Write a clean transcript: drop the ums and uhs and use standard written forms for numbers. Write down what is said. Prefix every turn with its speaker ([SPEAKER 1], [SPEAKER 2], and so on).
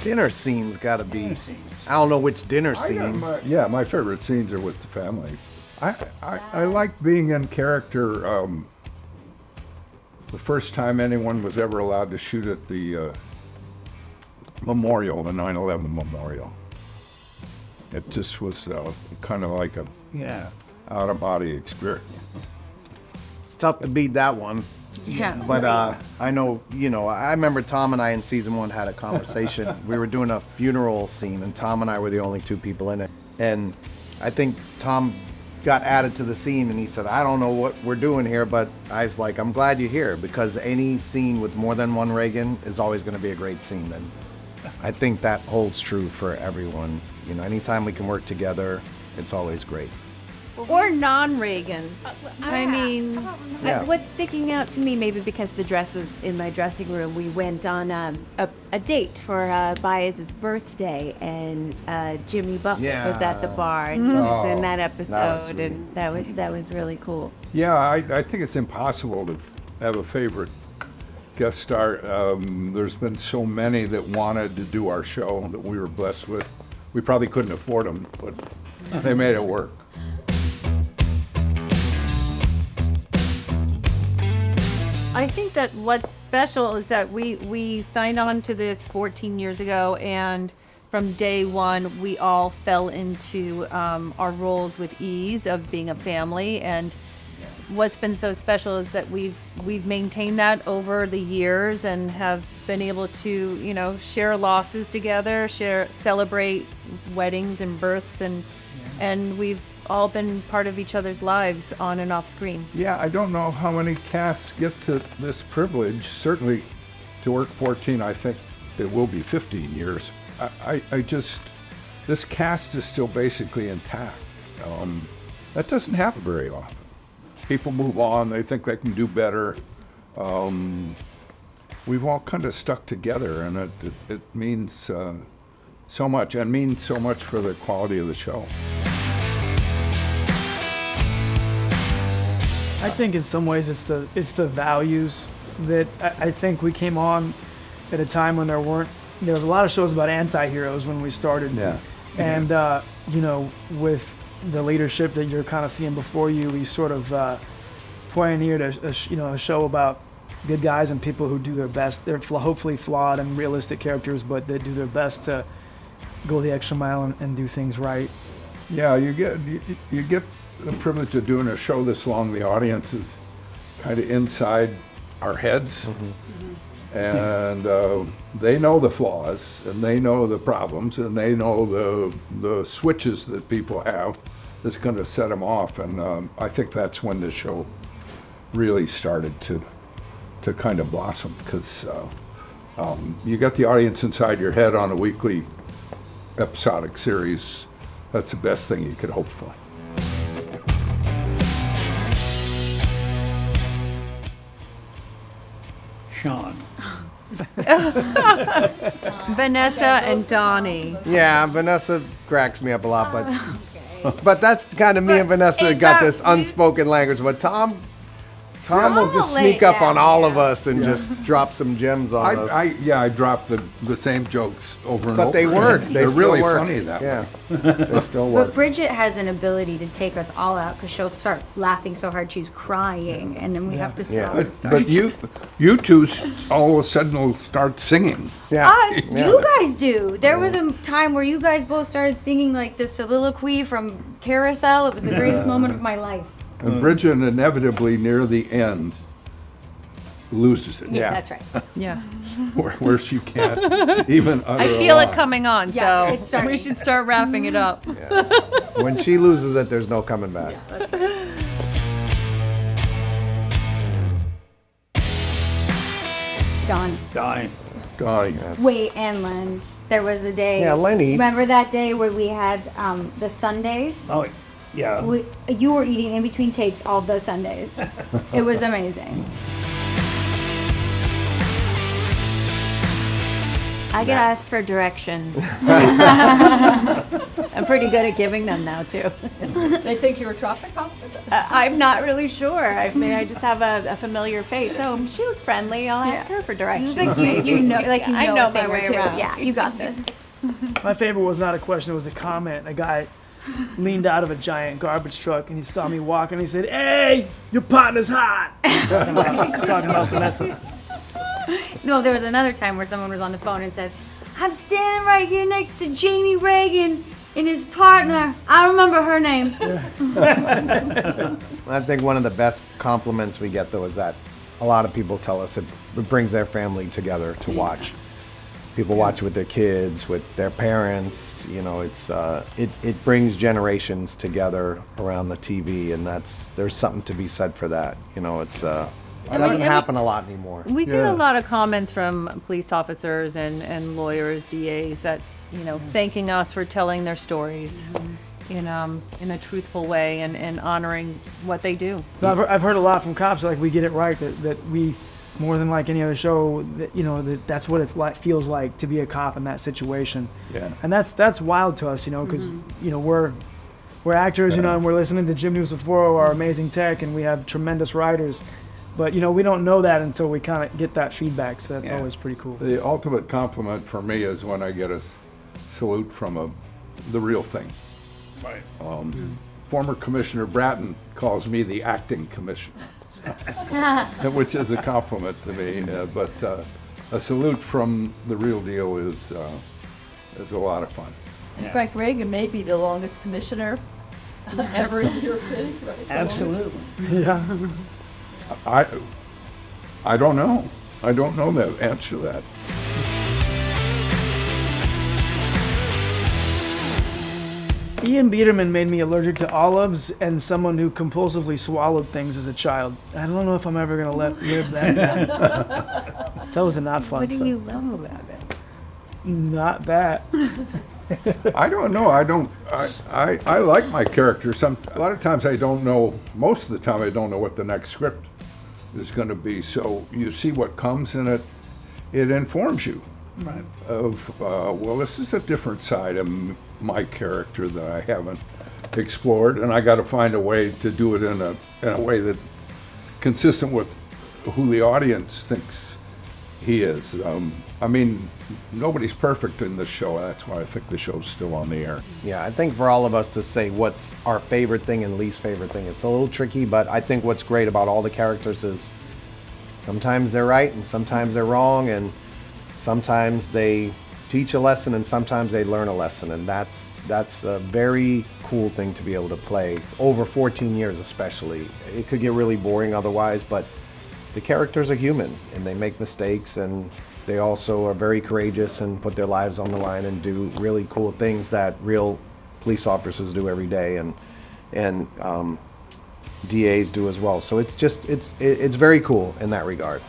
[SPEAKER 1] Dinner scene's got to be. I don't know which dinner scene.
[SPEAKER 2] My favorite scenes are with the family. I like being in character. The first time anyone was ever allowed to shoot at the memorial, the 9/11 memorial. It just was kind of like a out-of-body experience.
[SPEAKER 1] It's tough to beat that one.
[SPEAKER 3] Yeah.
[SPEAKER 1] But I know, I remember Tom and I in season 1 had a conversation. We were doing a funeral scene, and Tom and I were the only 2 people in it. And I think Tom got added to the scene, and he said, I don't know what we're doing here, but I was like, I'm glad you're here, because any scene with more than one Reagan is always going to be a great scene. And I think that holds true for everyone. Anytime we can work together, it's always great.
[SPEAKER 3] Or non-Reagans. I mean,
[SPEAKER 1] Yeah.
[SPEAKER 4] What's sticking out to me, maybe because the dress was in my dressing room, we went on a date for Baez's birthday, and Jimmy Buffett was at the bar, and he was in that episode, and that was really cool.
[SPEAKER 2] Yeah, I think it's impossible to have a favorite guest star. There's been so many that wanted to do our show that we were blessed with. We probably couldn't afford them, but they made it work.
[SPEAKER 3] I think that what's special is that we signed on to this 14 years ago, and from day one, we all fell into our roles with ease of being a family. And what's been so special is that we've maintained that over the years and have been able to, share losses together, celebrate weddings and births, and we've all been part of each other's lives on and off screen.
[SPEAKER 2] Yeah, I don't know how many casts get to this privilege. Certainly to work 14, I think it will be 15 years. This cast is still basically intact. That doesn't happen very often. People move on, they think they can do better. We've all kind of stuck together, and it means so much, and means so much for the quality of the show.
[SPEAKER 5] I think in some ways it's the values that I think we came on at a time when there was a lot of shows about anti-heroes when we started.
[SPEAKER 1] Yeah.
[SPEAKER 5] And with the leadership that you're kind of seeing before you, we sort of pioneered a show about good guys and people who do their best. They're hopefully flawed and realistic characters, but they do their best to go the extra mile and do things right.
[SPEAKER 2] Yeah, you get the privilege of doing a show this long. The audience is kind of inside our heads, and they know the flaws, and they know the problems, and they know the switches that people have that's going to set them off. And I think that's when the show really started to kind of blossom, because you get the audience inside your head on a weekly episodic series. That's the best thing you could hope for.
[SPEAKER 6] Sean.
[SPEAKER 3] Vanessa and Donnie.
[SPEAKER 1] Yeah, Vanessa cracks me up a lot, but that's kind of me and Vanessa got this unspoken language. But Tom will just sneak up on all of us and just drop some gems on us.
[SPEAKER 2] I dropped the same jokes over and over.
[SPEAKER 1] But they work.
[SPEAKER 2] They're
[SPEAKER 1] still
[SPEAKER 2] really
[SPEAKER 1] work.
[SPEAKER 2] funny that way.
[SPEAKER 1] They still work.
[SPEAKER 7] But Bridget has an ability to take us all out, because she'll start laughing so hard she's crying, and then we have to stop.
[SPEAKER 2] But you two all of a sudden will start singing.
[SPEAKER 1] Yeah.
[SPEAKER 7] You guys do. There was a time where you guys both started singing like the soliloquy from Carousel. It was the greatest moment of my life.
[SPEAKER 2] And Bridget inevitably near the end loses it.
[SPEAKER 7] Yeah, that's right.
[SPEAKER 3] Yeah.
[SPEAKER 2] Where she can't even utter
[SPEAKER 3] I
[SPEAKER 2] a
[SPEAKER 3] feel it
[SPEAKER 2] line.
[SPEAKER 3] coming on,
[SPEAKER 7] Yeah, it's
[SPEAKER 3] so
[SPEAKER 7] starting.
[SPEAKER 3] we should start wrapping it up.
[SPEAKER 1] When she loses it, there's no coming back.
[SPEAKER 7] Don.
[SPEAKER 6] Dying.
[SPEAKER 2] Donnie.
[SPEAKER 7] Wait, and Len. There was a day.
[SPEAKER 1] Yeah, Len eats.
[SPEAKER 7] Remember that day where we had the Sundays?
[SPEAKER 6] Oh, yeah.
[SPEAKER 7] You were eating in between takes all those Sundays. It was amazing.
[SPEAKER 4] I get asked for directions. I'm pretty good at giving them now too.
[SPEAKER 8] They think you're a traffic cop?
[SPEAKER 4] I'm not really sure. I just have a familiar face. Oh, she looks friendly. I'll ask her for directions.
[SPEAKER 3] You know, like you know,
[SPEAKER 4] I know
[SPEAKER 3] a thing
[SPEAKER 4] my
[SPEAKER 3] or
[SPEAKER 4] way
[SPEAKER 3] two.
[SPEAKER 4] around.
[SPEAKER 3] Yeah, you got this.
[SPEAKER 5] My favorite was not a question, it was a comment. A guy leaned out of a giant garbage truck and he saw me walking and he said, "Hey, your partner's hot." He's talking about Vanessa.
[SPEAKER 7] No, there was another time where someone was on the phone and said, "I'm standing right here next to Jamie Reagan and his partner. I don't remember her name."
[SPEAKER 1] I think one of the best compliments we get, though, is that a lot of people tell us it brings their family together to watch. People watch with their kids, with their parents. You know, it brings generations together around the TV, and there's something to be said for that. You know, it doesn't happen a lot anymore.
[SPEAKER 3] We get a lot of comments from police officers and lawyers, DAs that, you know, thanking us for telling their stories in a truthful way and honoring what they do.
[SPEAKER 5] So I've heard a lot from cops, like we get it right, that we, more than like any other show, that, you know, that's what it feels like to be a cop in that situation.
[SPEAKER 2] Yeah.
[SPEAKER 5] And that's wild to us, you know, because you know we're actors, you know, and we're listening to Jim News Before, our amazing tech, and we have tremendous writers. But, you know, we don't know that until we kind of get that feedback, so that's always pretty cool.
[SPEAKER 2] The ultimate compliment for me is when I get a salute from the real thing.
[SPEAKER 6] Right.
[SPEAKER 2] Former Commissioner Bratton calls me the acting commissioner, which is a compliment to me. But a salute from the real deal is a lot of fun.
[SPEAKER 8] Frank Reagan may be the longest commissioner ever in New York City, right? The
[SPEAKER 6] Absolutely.
[SPEAKER 5] Yeah.
[SPEAKER 2] I don't know. I don't know the answer to that.
[SPEAKER 5] Ian Biederman made me allergic to olives and someone who compulsively swallowed things as a child. I don't know if I'm ever going to live that down. That was a not fun
[SPEAKER 7] What
[SPEAKER 5] stuff.
[SPEAKER 7] do you love about it?
[SPEAKER 5] Not that.
[SPEAKER 2] I don't know. I like my character. A lot of times I don't know, most of the time I don't know what the next script is going to be. So you see what comes and it informs you
[SPEAKER 6] Right.
[SPEAKER 2] of, well, this is a different side of my character that I haven't explored, and I got to find a way to do it in a way that's consistent with who the audience thinks he is. I mean, nobody's perfect in this show. That's why I think the show's still on the air.
[SPEAKER 1] Yeah, I think for all of us to say what's our favorite thing and least favorite thing, it's a little tricky, but I think what's great about all the characters is sometimes they're right and sometimes they're wrong, and sometimes they teach a lesson and sometimes they learn a lesson, and that's a very cool thing to be able to play over 14 years especially. It could get really boring otherwise, but the characters are human and they make mistakes, and they also are very courageous and put their lives on the line and do really cool things that real police officers do every day, and DAs do as well. So it's very cool in that regard.